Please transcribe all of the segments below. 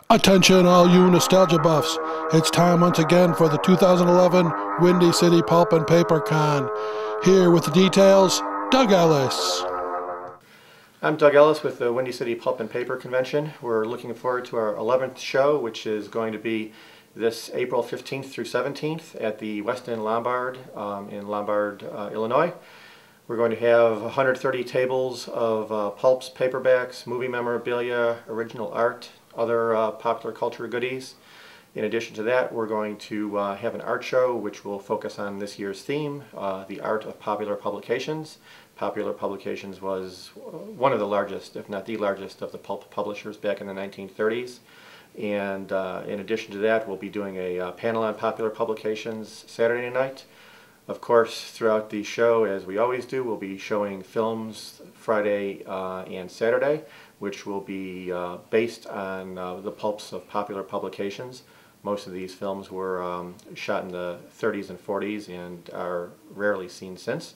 Attention all you nostalgia buffs. It's time once again for the 2011 Windy City Pulp and Paper Con. Here with the details, Doug Ellis. I'm Doug Ellis with the Windy City Pulp and Paper Convention. We're looking forward to our 11th show, which is going to be this April 15th through 17th at the West End Lombard in Lombard, Illinois. We're going to have 130 tables of pulps, paperbacks, movie memorabilia, original art, other popular culture goodies. In addition to that, we're going to have an art show which will focus on this year's theme, the art of popular publications. Popular Publications was one of the largest, if not the largest, of the pulp publishers back in the 1930s. And in addition to that, we'll be doing a panel on popular publications Saturday night. Of course, throughout the show, as we always do, we'll be showing films Friday and Saturday, which will be based on the pulps of popular publications. Most of these films were shot in the 30s and 40s and are rarely seen since.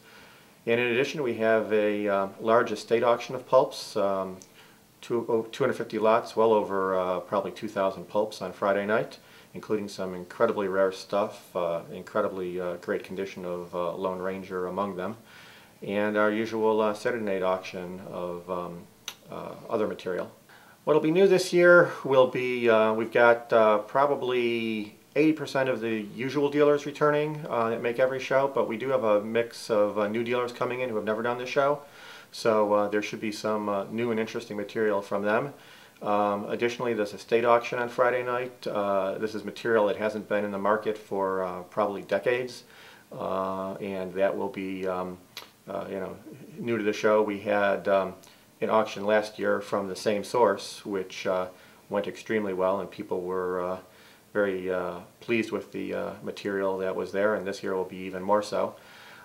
And in addition, we have a large estate auction of pulps, 250 lots, well over probably 2,000 pulps on Friday night, including some incredibly rare stuff, incredibly great condition of Lone Ranger among them, and our usual Saturday night auction of other material. What'll be new this year will be, we've got probably 80% of the usual dealers returning that make every show, but we do have a mix of new dealers coming in who have never done this show. So there should be some new and interesting material from them. Additionally, there's a estate auction on Friday night. This is material that hasn't been in the market for probably decades, and that will be new to the show. We had an auction last year from the same source, which went extremely well, and people were very pleased with the material that was there, and this year will be even more so.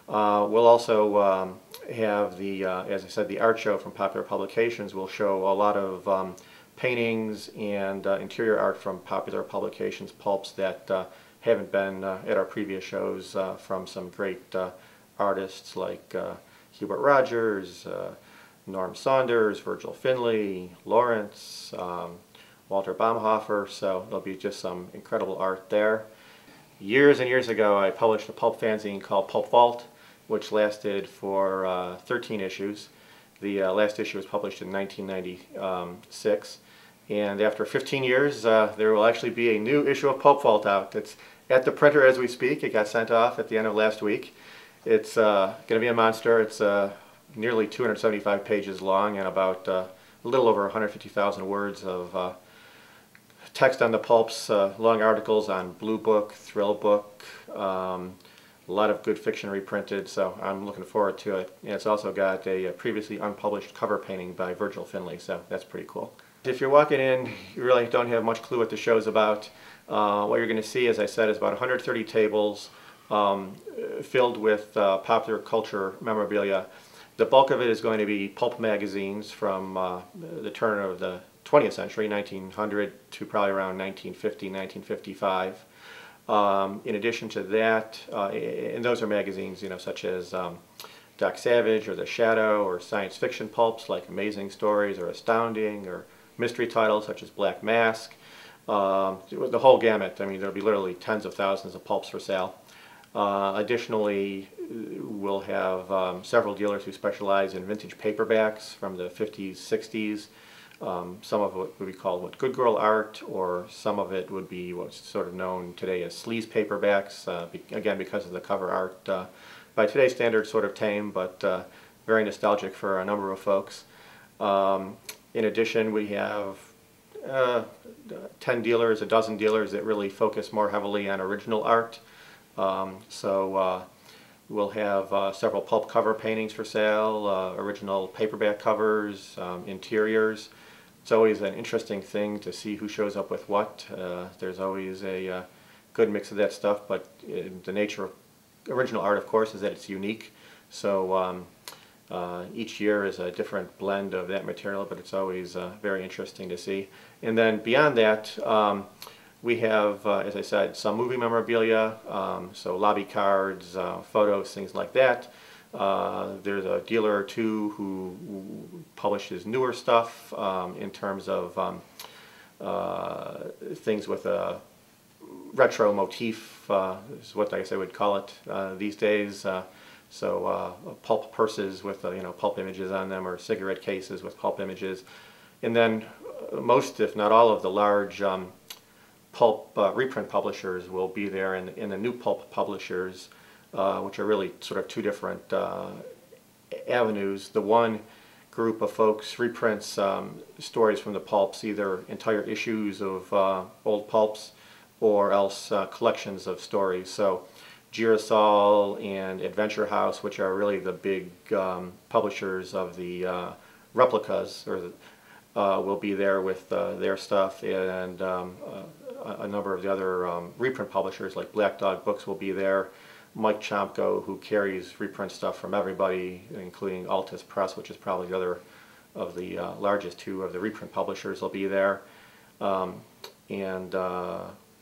We'll also have the, as I said, the art show from Popular Publications will show a lot of paintings and interior art from Popular Publications pulps that haven't been at our previous shows from some great artists like Hubert Rogers, Norm Saunders, Virgil Finlay, Lawrence, Walter Baumhofer, so there'll be just some incredible art there. Years and years ago, I published a pulp fanzine called Pulp Vault, which lasted for 13 issues. The last issue was published in 1996, and after 15 years, there will actually be a new issue of Pulp Vault out. It's at the printer as we speak. It got sent off at the end of last week. It's going to be a monster. It's nearly 275 pages long and about a little over 150,000 words of text on the pulps, long articles on Blue Book, Thrill Book, a lot of good fiction reprinted, so I'm looking forward to it. And it's also got a previously unpublished cover painting by Virgil Finlay, so that's pretty cool. If you're walking in, you really don't have much clue what the show's about. What you're going to see, as I said, is about 130 tables filled with popular culture memorabilia. The bulk of it is going to be pulp magazines from the turn of the 20th century, 1900 to probably around 1950, 1955. In addition to that, and those are magazines, such as Doc Savage or The Shadow, or science fiction pulps like Amazing Stories or Astounding, or mystery titles such as Black Mask. The whole gamut. I mean, there'll be literally tens of thousands of pulps for sale. Additionally, we'll have several dealers who specialize in vintage paperbacks from the 50s, 60s. Some of it would be called good girl art, or some of it would be what's sort of known today as sleaze paperbacks, again because of the cover art. By today's standards, sort of tame, but very nostalgic for a number of folks. In addition, we have 10 dealers, a dozen dealers that really focus more heavily on original art. We'll have several pulp cover paintings for sale, original paperback covers, interiors. It's always an interesting thing to see who shows up with what. There's always a good mix of that stuff, but the nature of original art, of course, is that it's unique. So each year is a different blend of that material, but it's always very interesting to see. And then beyond that, we have, as I said, some movie memorabilia, so lobby cards, photos, things like that. There's a dealer or two who publishes newer stuff in terms of things with a retro motif is what I guess I would call it these days. Pulp purses with pulp images on them, or cigarette cases with pulp images. And then most, if not all, of the large pulp reprint publishers will be there, and the new pulp publishers, which are really sort of two different avenues. The one group of folks reprints stories from the pulps, either entire issues of old pulps or else collections of stories. So Girasol and Adventure House, which are really the big publishers of the replicas, will be there with their stuff, and a number of the other reprint publishers like Black Dog Books will be there. Mike Chomko, who carries reprint stuff from everybody, including Altus Press, which is probably the other of the largest two of the reprint publishers, will be there.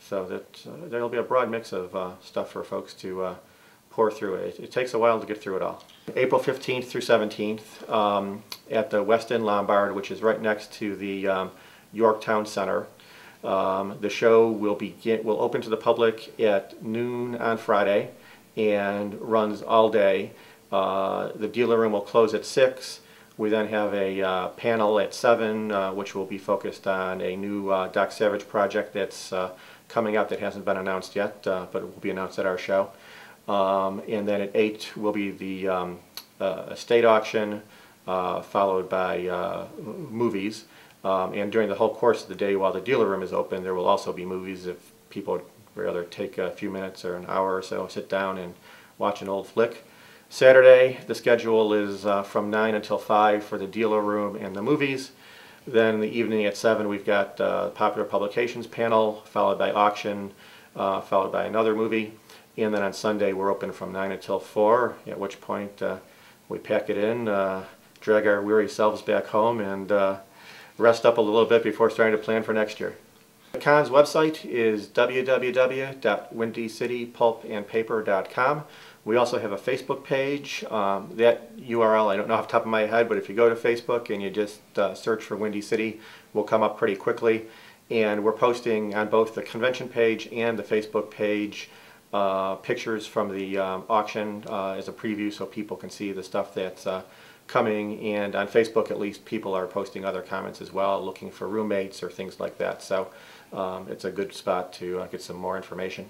So that there'll be a broad mix of stuff for folks to pour through. It takes a while to get through it all. April 15th through 17th at the West End Lombard, which is right next to the Yorktown Center. The show will open to the public at noon on Friday and runs all day. The dealer room will close at 6. We then have a panel at 7, which will be focused on a new Doc Savage project that's coming out that hasn't been announced yet, but it will be announced at our show. And then at 8 will be the estate auction, followed by movies. And during the whole course of the day, while the dealer room is open, there will also be movies if people would rather take a few minutes or an hour or so, sit down and watch an old flick. Saturday, the schedule is from 9 until 5 for the dealer room and the movies. Then in the evening at 7, we've got popular publications panel, followed by auction, followed by another movie. And then on Sunday, we're open from 9 until 4, at which point we pack it in, drag our weary selves back home, and rest up a little bit before starting to plan for next year. The con's website is www.windycitypulpandpaper.com. We also have a Facebook page. That URL, I don't know off the top of my head, but if you go to Facebook and you just search for Windy City, we'll come up pretty quickly. And we're posting on both the convention page and the Facebook page pictures from the auction as a preview, so people can see the stuff that's coming. And on Facebook, at least, people are posting other comments as well, looking for roommates or things like that. So it's a good spot to get some more information.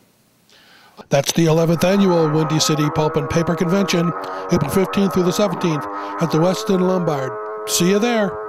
That's the 11th annual Windy City Pulp and Paper Convention, April 15th through the 17th at the West End Lombard. See you there.